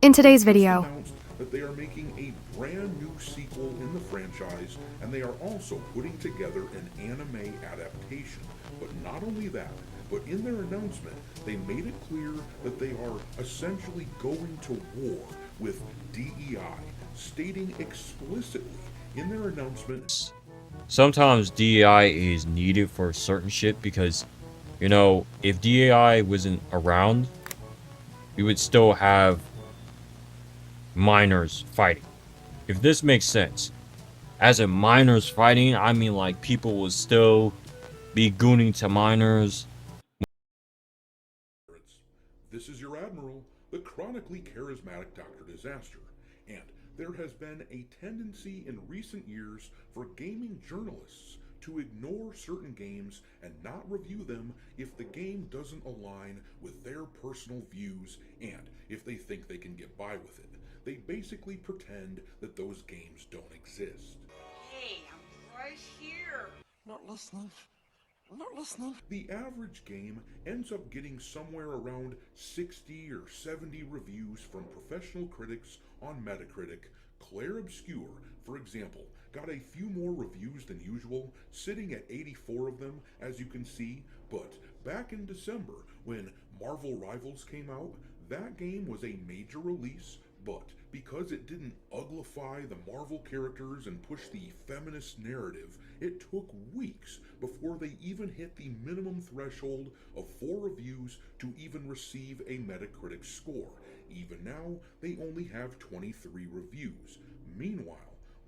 In today's video, announced that they are making a brand new sequel in the franchise, and they are also putting together an anime adaptation. But not only that, but in their announcement, they made it clear that they are essentially going to war with DEI, stating explicitly in their announcement. Sometimes DEI is needed for certain shit because, you know, if DEI wasn't around, we would still have minors fighting. If this makes sense. As in minors fighting, I mean like people will still be gooning to minors. This is your Admiral, the chronically charismatic Dr. Disaster, and there has been a tendency in recent years for gaming journalists to ignore certain games and not review them if the game doesn't align with their personal views and if they think they can get by with it. They basically pretend that those games don't exist. Hey, I'm right here. Not listening. I'm not listening. The average game ends up getting somewhere around 60 or 70 reviews from professional critics on Metacritic. Claire Obscure, for example, got a few more reviews than usual, sitting at 84 of them, as you can see. But back in December, when Marvel Rivals came out, that game was a major release, but because it didn't uglify the Marvel characters and push the feminist narrative, it took weeks before they even hit the minimum threshold of 4 reviews to even receive a Metacritic score. Even now, they only have 23 reviews. Meanwhile,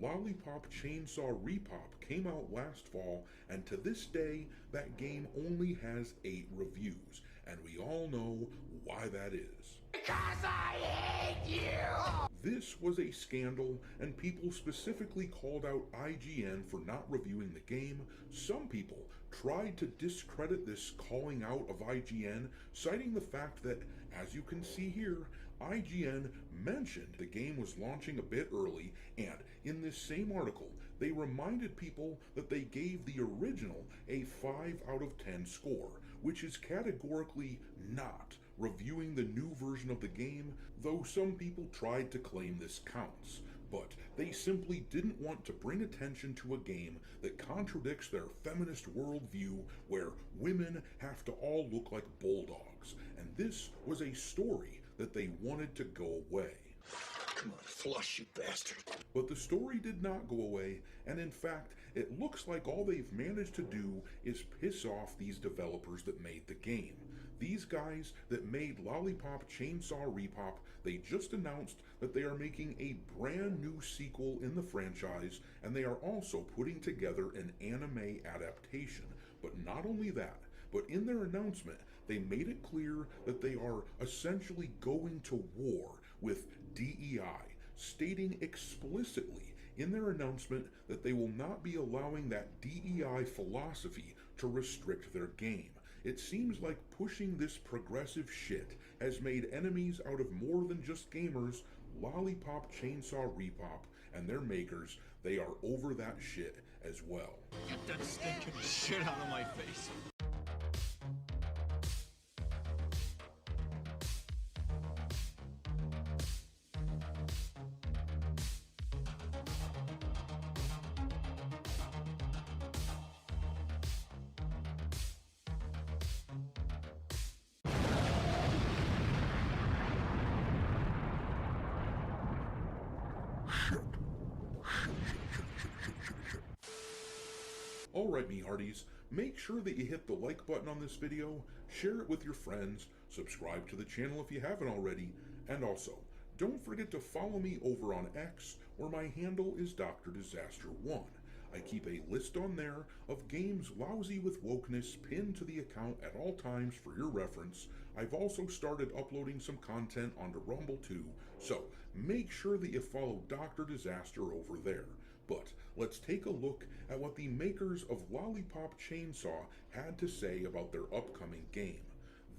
Lollipop Chainsaw Repop came out last fall, and to this day, that game only has 8 reviews, and we all know why that is. Because I hate you! This was a scandal, and people specifically called out IGN for not reviewing the game. Some people tried to discredit this calling out of IGN, citing the fact that, as you can see here, IGN mentioned the game was launching a bit early, and in this same article, they reminded people that they gave the original a 5 out of 10 score, which is categorically not reviewing the new version of the game, though some people tried to claim this counts. But they simply didn't want to bring attention to a game that contradicts their feminist worldview where women have to all look like bulldogs, and this was a story that they wanted to go away. Come on, flush, you bastard. But the story did not go away, and in fact, it looks like all they've managed to do is piss off these developers that made the game. These guys that made Lollipop Chainsaw Repop, they just announced that they are making a brand new sequel in the franchise, and they are also putting together an anime adaptation. But not only that, but in their announcement, they made it clear that they are essentially going to war with DEI, stating explicitly in their announcement that they will not be allowing that DEI philosophy to restrict their game. It seems like pushing this progressive shit has made enemies out of more than just gamers. Lollipop Chainsaw Repop and their makers, they are over that shit as well. Get that stinking shit out of my face. Alright, me hearties, make sure that you hit the like button on this video, share it with your friends, subscribe to the channel if you haven't already, and also, don't forget to follow me over on X, where my handle is Dr. Disaster1. I keep a list on there of games lousy with wokeness pinned to the account at all times for your reference. I've also started uploading some content onto Rumble too, so make sure that you follow Dr. Disaster over there. But let's take a look at what the makers of Lollipop Chainsaw had to say about their upcoming game.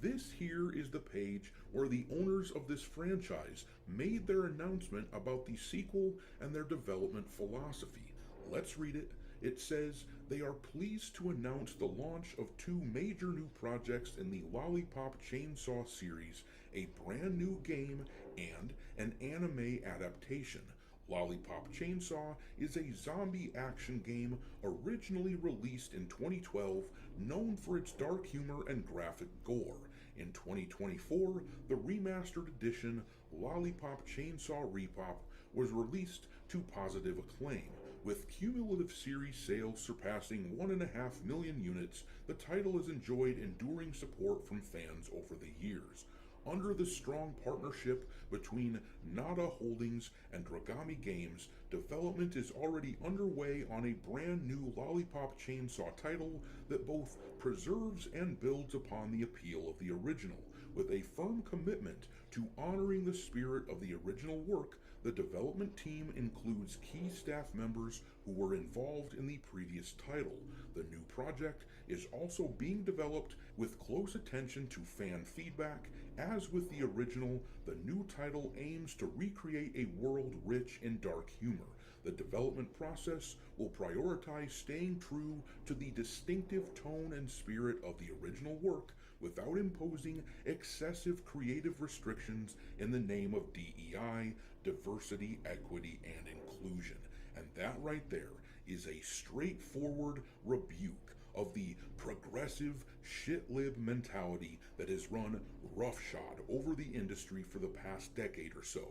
This here is the page where the owners of this franchise made their announcement about the sequel and their development philosophy. Let's read it. It says, they are pleased to announce the launch of 2 major new projects in the Lollipop Chainsaw series, a brand new game and an anime adaptation. Lollipop Chainsaw is a zombie action game originally released in 2012, known for its dark humor and graphic gore. In 2024, the remastered edition Lollipop Chainsaw Repop was released to positive acclaim. With cumulative series sales surpassing 1.5 million units, the title has enjoyed enduring support from fans over the years. Under the strong partnership between Nada Holdings and Dragami Games, development is already underway on a brand new Lollipop Chainsaw title that both preserves and builds upon the appeal of the original. With a firm commitment to honoring the spirit of the original work, the development team includes key staff members who were involved in the previous title. The new project is also being developed with close attention to fan feedback. As with the original, the new title aims to recreate a world rich in dark humor. The development process will prioritize staying true to the distinctive tone and spirit of the original work without imposing excessive creative restrictions in the name of DEI, diversity, equity, and inclusion. And that right there is a straightforward rebuke of the progressive shit-lib mentality that has run roughshod over the industry for the past decade or so.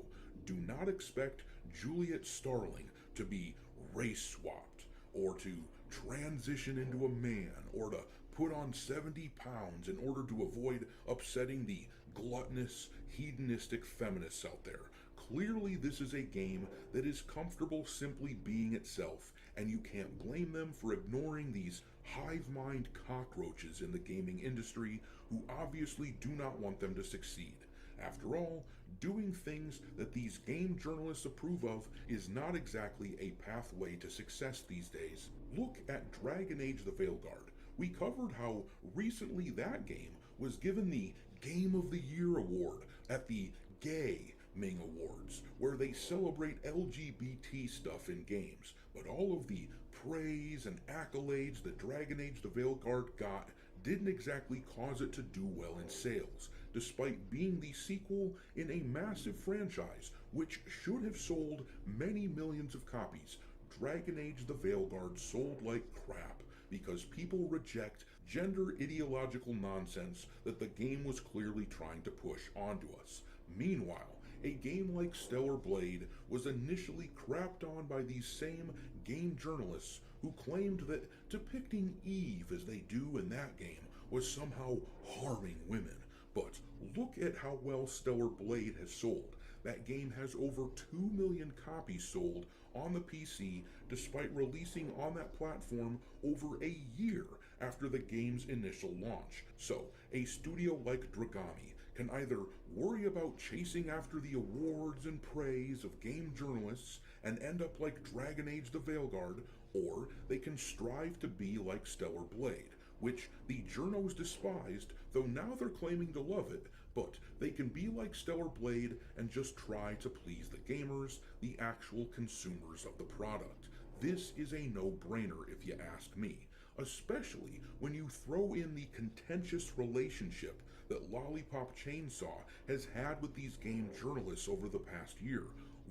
Do not expect Juliet Starling to be race swapped, or to transition into a man, or to put on 70 pounds in order to avoid upsetting the gluttonous, hedonistic feminists out there. Clearly, this is a game that is comfortable simply being itself, and you can't blame them for ignoring these hive-mind cockroaches in the gaming industry who obviously do not want them to succeed. After all, doing things that these game journalists approve of is not exactly a pathway to success these days. Look at Dragon Age the Veilguard. We covered how recently that game was given the Game of the Year award at the Gaming Awards, where they celebrate LGBT stuff in games. But all of the praise and accolades that Dragon Age the Veilguard got didn't exactly cause it to do well in sales, despite being the sequel in a massive franchise which should have sold many millions of copies. Dragon Age the Veilguard sold like crap because people reject gender ideological nonsense that the game was clearly trying to push onto us. Meanwhile, a game like Stellar Blade was initially crapped on by these same game journalists who claimed that depicting Eve as they do in that game was somehow harming women. But look at how well Stellar Blade has sold. That game has over 2 million copies sold on the PC, despite releasing on that platform over a year after the game's initial launch. So, a studio like Dragami can either worry about chasing after the awards and praise of game journalists and end up like Dragon Age the Veilguard, or they can strive to be like Stellar Blade, which the journos despised, though now they're claiming to love it. But they can be like Stellar Blade and just try to please the gamers, the actual consumers of the product. This is a no-brainer if you ask me, especially when you throw in the contentious relationship that Lollipop Chainsaw has had with these game journalists over the past year.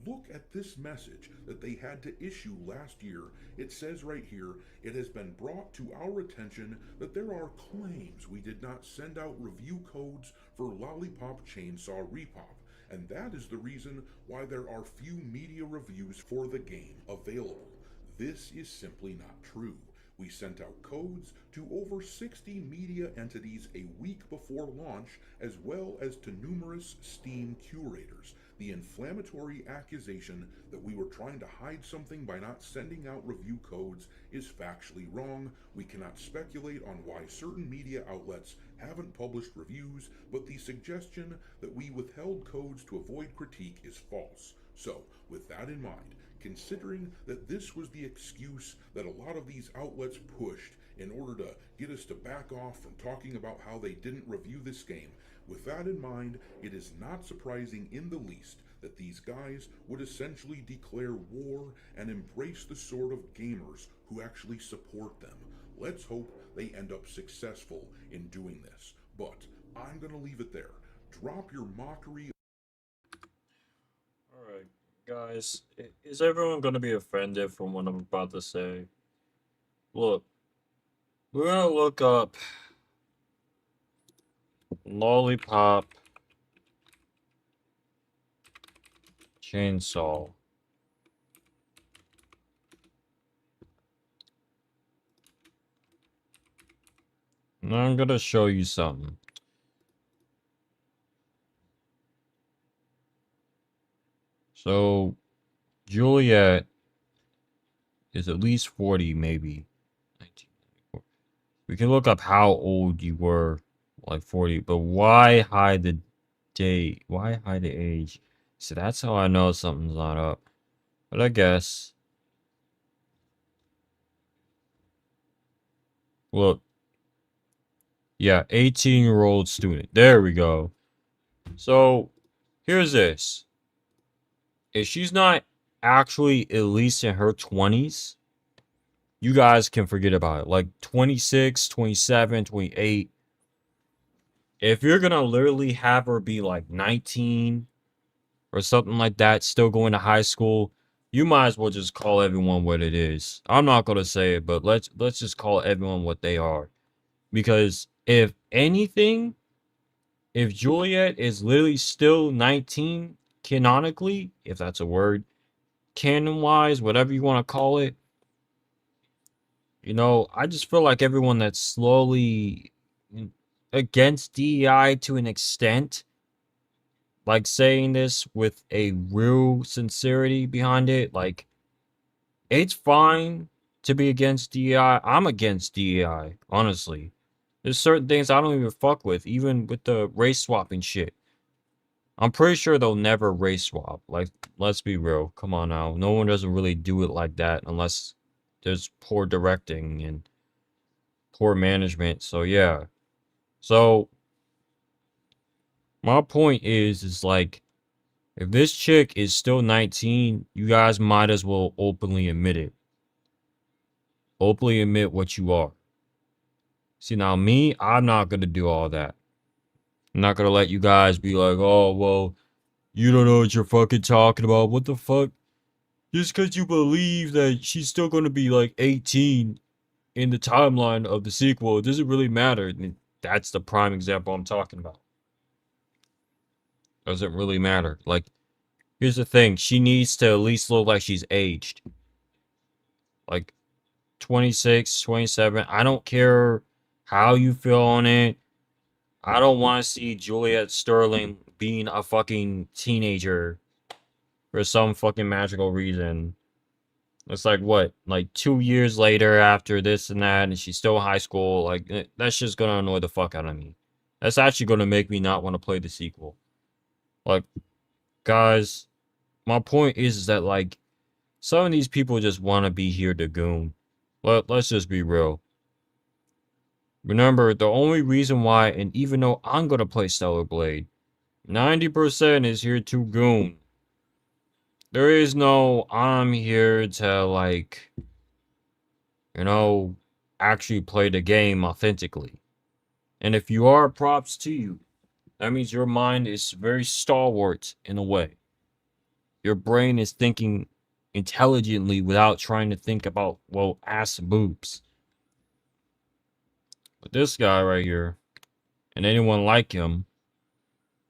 Look at this message that they had to issue last year. It says right here, it has been brought to our attention that there are claims we did not send out review codes for Lollipop Chainsaw Repop, and that is the reason why there are few media reviews for the game available. This is simply not true. We sent out codes to over 60 media entities a week before launch, as well as to numerous Steam curators. The inflammatory accusation that we were trying to hide something by not sending out review codes is factually wrong. We cannot speculate on why certain media outlets haven't published reviews, but the suggestion that we withheld codes to avoid critique is false. So, with that in mind, considering that this was the excuse that a lot of these outlets pushed in order to get us to back off from talking about how they didn't review this game, with that in mind, it is not surprising in the least that these guys would essentially declare war and embrace the sort of gamers who actually support them. Let's hope they end up successful in doing this. But I'm gonna leave it there. Drop your mockery. Guys, is everyone gonna be offended from what I'm about to say? Look, we're gonna look up Lollipop Chainsaw. And I'm gonna show you something. So, Juliet is at least 40, maybe. 1994. We can look up how old you were, like 40, but why hide the date? Why hide the age? So that's how I know something's not up. But I guess. Look. Yeah, 18-year-old student. There we go. So, here's this. If she's not actually at least in her 20s, you guys can forget about it. Like 26, 27, 28. If you're gonna literally have her be like 19 or something like that, still going to high school, you might as well just call everyone what it is. I'm not gonna say it, but let's just call everyone what they are. Because if anything, if Juliet is literally still 19 canonically, if that's a word, canon wise, whatever you want to call it, I just feel like everyone that's slowly against DEI to an extent, like saying this with a real sincerity behind it, like it's fine to be against DEI. I'm against DEI, honestly. There's certain things I don't even fuck with, even with the race swapping shit. I'm pretty sure they'll never race swap. Like, let's be real. Come on now. No one doesn't really do it like that unless there's poor directing and poor management. So yeah. So my point is like if this chick is still 19, you guys might as well openly admit it. Openly admit what you are. See now me, I'm not gonna do all that. I'm not gonna let you guys be like, oh well, you don't know what you're fucking talking about. What the fuck? Just because you believe that she's still gonna be like 18 in the timeline of the sequel, it doesn't really matter. I mean, that's the prime example I'm talking about. Doesn't really matter. Like, here's the thing. She needs to at least look like she's aged. Like, 26, 27. I don't care how you feel on it. I don't want to see Juliet Sterling being a fucking teenager for some fucking magical reason. It's like, what? Like, 2 years later after this and that, and she's still in high school. Like, that's just gonna annoy the fuck out of me. That's actually gonna make me not want to play the sequel. Like, guys, my point is that, like, some of these people just want to be here to goon. Let's just be real. Remember, the only reason why, and even though I'm gonna play Stellar Blade, 90% is here to goon. There is no, I'm here to, like, actually play the game authentically. And if you are, props to you. That means your mind is very stalwart in a way. Your brain is thinking intelligently without trying to think about, well, ass and boobs. But this guy right here, and anyone like him,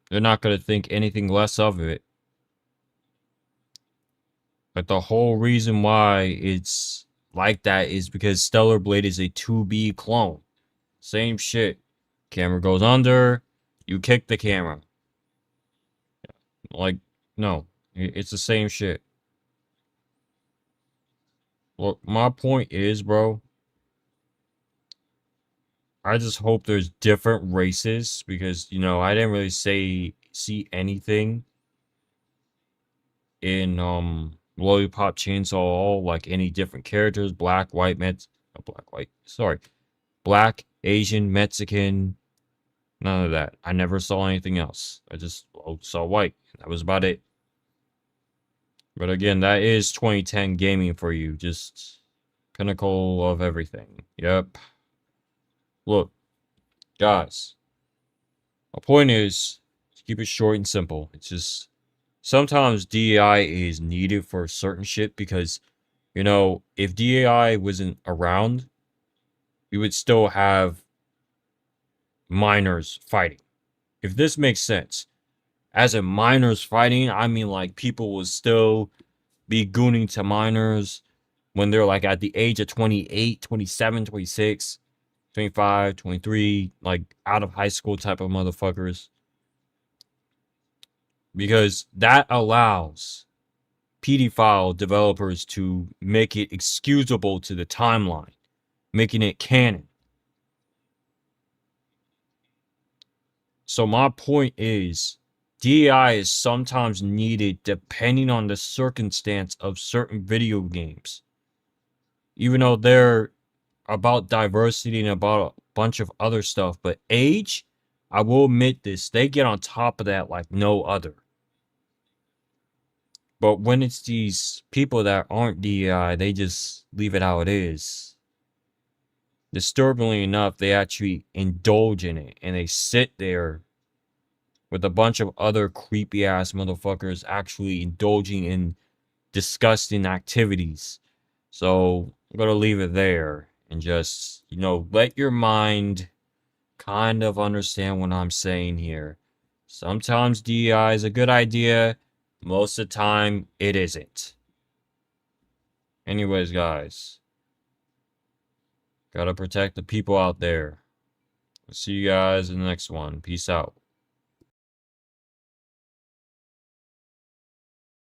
they're not going to think anything less of it. But the whole reason why it's like that is because Stellar Blade is a 2B clone. Same shit. Camera goes under, you kick the camera. Like, no, it's the same shit. Look, my point is, bro, I just hope there's different races because, I didn't really see anything in Lollipop Chainsaw, like any different characters, black, white, black, Asian, Mexican, none of that. I never saw anything else. I just saw white. That was about it. But again, that is 2010 gaming for you. Just pinnacle of everything. Yep. Look, guys. My point is, to keep it short and simple. It's just sometimes DEI is needed for certain shit because, you know, if DEI wasn't around, we would still have minors fighting. If this makes sense. As in minors fighting, I mean like people will still be gooning to minors when they're like at the age of 28, 27, 26, 25, 23, like out of high school type of motherfuckers. Because that allows pedophile developers to make it excusable to the timeline, making it canon. So my point is, DEI is sometimes needed depending on the circumstance of certain video games. Even though they're about diversity and about a bunch of other stuff, but age, I will admit this, they get on top of that like no other. But when it's these people that aren't DEI, they just leave it how it is. Disturbingly enough, they actually indulge in it, and they sit there with a bunch of other creepy ass motherfuckers actually indulging in disgusting activities. So I'm gonna leave it there and just, you know, let your mind kind of understand what I'm saying here. Sometimes DEI is a good idea, most of the time it isn't. Anyways, guys, gotta protect the people out there. I'll see you guys in the next one. Peace out.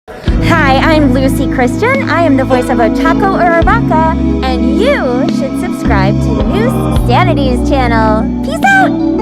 Hi, I'm Lucy Christian. I am the voice of Otako Uraraka, and you should subscribe to Neusxanity's channel. Peace out!